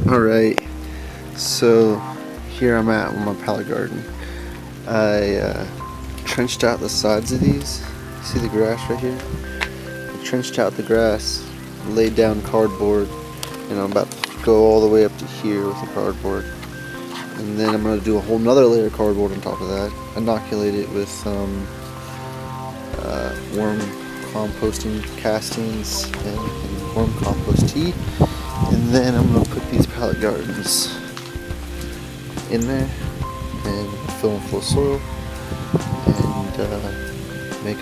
Alright, so here I'm at with my pallet garden. I trenched out the sides of these. See the grass right here? I trenched out the grass, laid down cardboard, and I'm about to go all the way up to here with the cardboard. And then I'm going to do a whole nother layer of cardboard on top of that, inoculate it with some worm composting castings and worm compost tea. And then I'm going to put these pallet gardens in there and fill them full of soil and make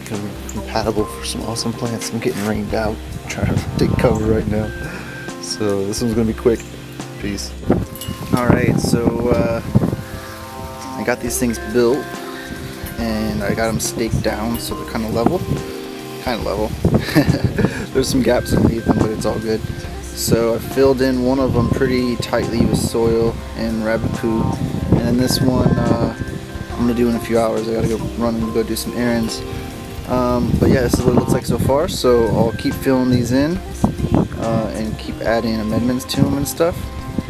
them compatible for some awesome plants. I'm getting rained out, I'm trying to take cover right now. So this one's going to be quick. Peace. Alright, so I got these things built and I got them staked down so they're kind of level. There's some gaps underneath them, but it's all good. So I filled in one of them pretty tightly with soil and rabbit poo, and then this one I'm gonna do in a few hours. I gotta go run and go do some errands. But yeah, this is what it looks like so far. So I'll keep filling these in and keep adding amendments to them and stuff,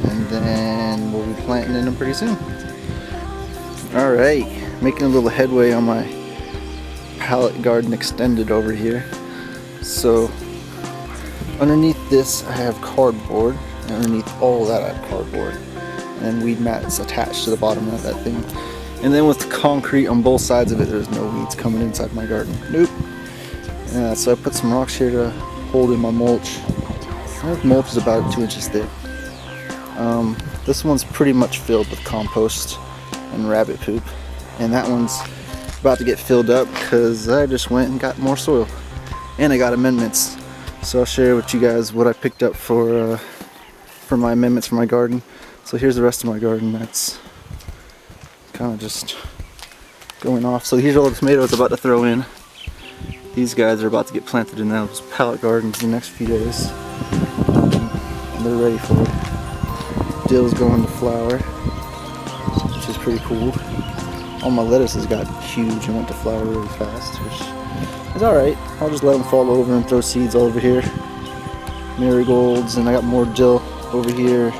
and then we'll be planting in them pretty soon. All right, making a little headway on my pallet garden extended over here. So underneath this I have cardboard, and underneath all that I have cardboard, and then weed mats attached to the bottom of that thing. And then with the concrete on both sides of it, there's no weeds coming inside my garden. Nope. So I put some rocks here to hold in my mulch. I think mulch is about 2 inches thick. This one's pretty much filled with compost and rabbit poop, and that one's about to get filled up because I just went and got more soil, and I got amendments. So I'll share with you guys what I picked up for my amendments for my garden. So here's the rest of my garden that's kind of just going off. So here's all the tomatoes I'm about to throw in. These guys are about to get planted in those pallet gardens in the next few days, and they're ready for it. Dill's going to flower, which is pretty cool. All my lettuces got huge and went to flower really fast, which is alright. I'll just let them fall over and throw seeds all over here. Marigolds, and I got more dill over here.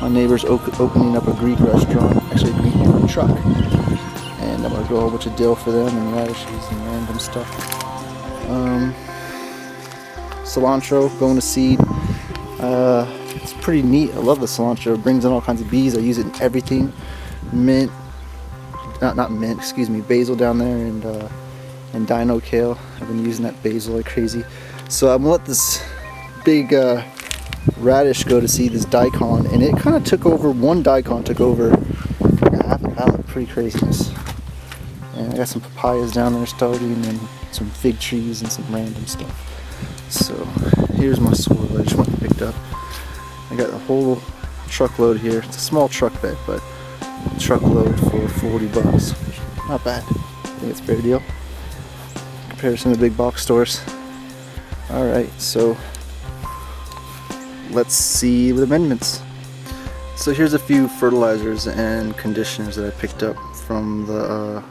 My neighbor's opening up a Greek restaurant, actually a Greek truck. And I'm going to grow a whole bunch of dill for them and radishes and random stuff. Cilantro going to seed. It's pretty neat. I love the cilantro. It brings in all kinds of bees. I use it in everything. Mint. Not mint, excuse me, basil down there, and dino kale. I've been using that basil like crazy. So I'm gonna let this big radish go to seed, this daikon, and it kind of took over, one daikon took over like a half a pallet, pretty craziness. And I got some papayas down there starting, and some fig trees and some random stuff. So here's my soil I just went and picked up. I got a whole truckload here. It's a small truck bed, but truckload for $40. Not bad. I think it's a fair deal in comparison to big box stores. Alright, so let's see the amendments. So here's a few fertilizers and conditioners that I picked up from the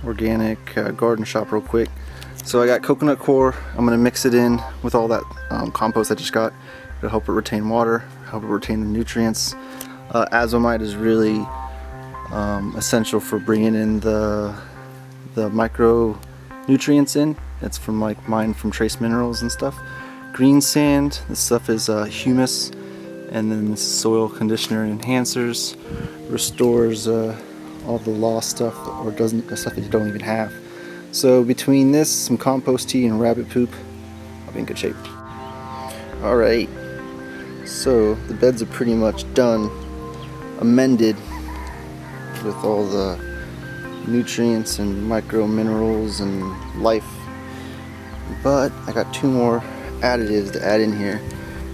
organic garden shop real quick. So I got coconut coir. I'm going to mix it in with all that compost I just got. It'll help it retain water, help it retain the nutrients. Azomite is really essential for bringing in the micronutrients in. It's from like mine from trace minerals and stuff. Green sand, this stuff is humus, and then this soil conditioner enhancers, restores all the lost stuff, or doesn't, the stuff that you don't even have. So between this, some compost tea, and rabbit poop, I'll be in good shape. Alright, so the beds are pretty much done, amended with all the nutrients and micro minerals and life, but I got 2 more additives to add in here.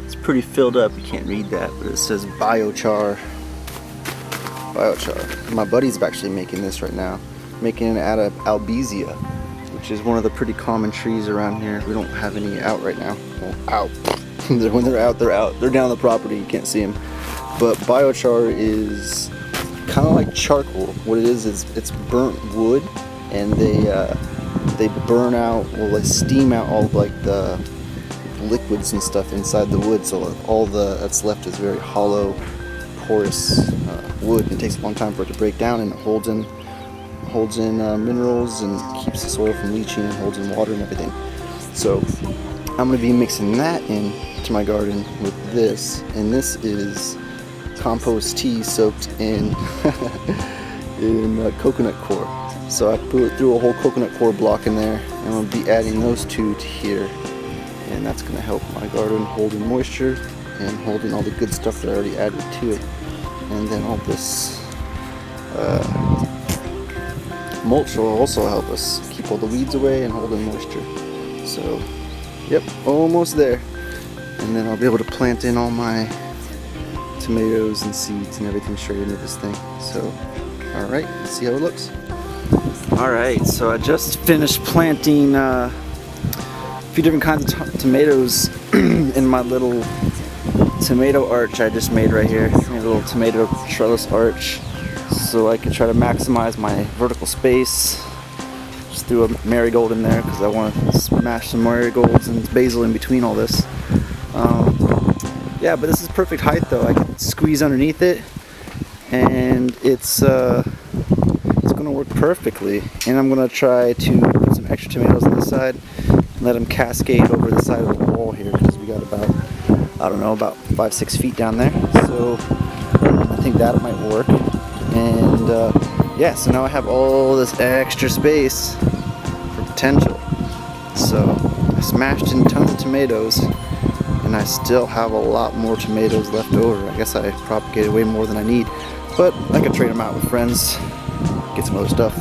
It's pretty filled up, you can't read that, but it says biochar. My buddy's actually making this right now, making it out of albizia, which is one of the pretty common trees around here. We don't have any out right now. Well, out. When they're out, they're out. They're down the property, you can't see them. But biochar is kind of like charcoal. What it is it's burnt wood, and they burn out, well, they steam out all of like the liquids and stuff inside the wood, so all that's left is very hollow, porous wood. It takes a long time for it to break down, and it holds in minerals and keeps the soil from leaching and holds in water and everything. So I'm going to be mixing that into my garden with this, and this is compost tea soaked in coconut coir. So I threw a whole coconut coir block in there, and I'll be adding those two to here, and that's going to help my garden hold in moisture and hold in all the good stuff that I already added to it. And then all this mulch will also help us keep all the weeds away and hold in moisture. So, yep, almost there. And then I'll be able to plant in all my tomatoes and seeds and everything straight into this thing. So, alright, let's see how it looks. Alright, so I just finished planting a few different kinds of tomatoes in my little tomato arch I just made right here. A little tomato trellis arch, so I can try to maximize my vertical space. Just threw a marigold in there because I want to smash some marigolds and basil in between all this. Yeah, but this is perfect height though. I can squeeze underneath it, and it's gonna work perfectly. And I'm gonna try to put some extra tomatoes on the side and let them cascade over the side of the wall here, because we got about, I don't know, about 5-6 feet down there. So I think that might work. And yeah, so now I have all this extra space for potential. So I smashed in tons of tomatoes, and I still have a lot more tomatoes left over. I guess I propagated way more than I need, but I could trade them out with friends, get some other stuff.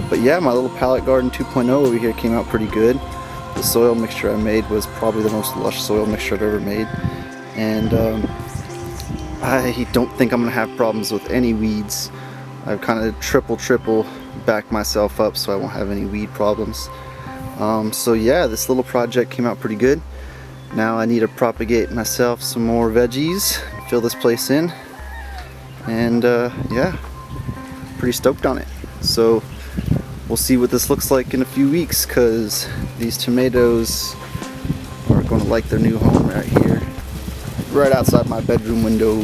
But yeah, my little Pallet Garden 2.0 over here came out pretty good. The soil mixture I made was probably the most lush soil mixture I've ever made, and I don't think I'm gonna have problems with any weeds. I've kind of triple backed myself up so I won't have any weed problems. So yeah, this little project came out pretty good. Now I need to propagate myself some more veggies, fill this place in, and yeah, pretty stoked on it. So we'll see what this looks like in a few weeks, because these tomatoes are going to like their new home right here, right outside my bedroom window.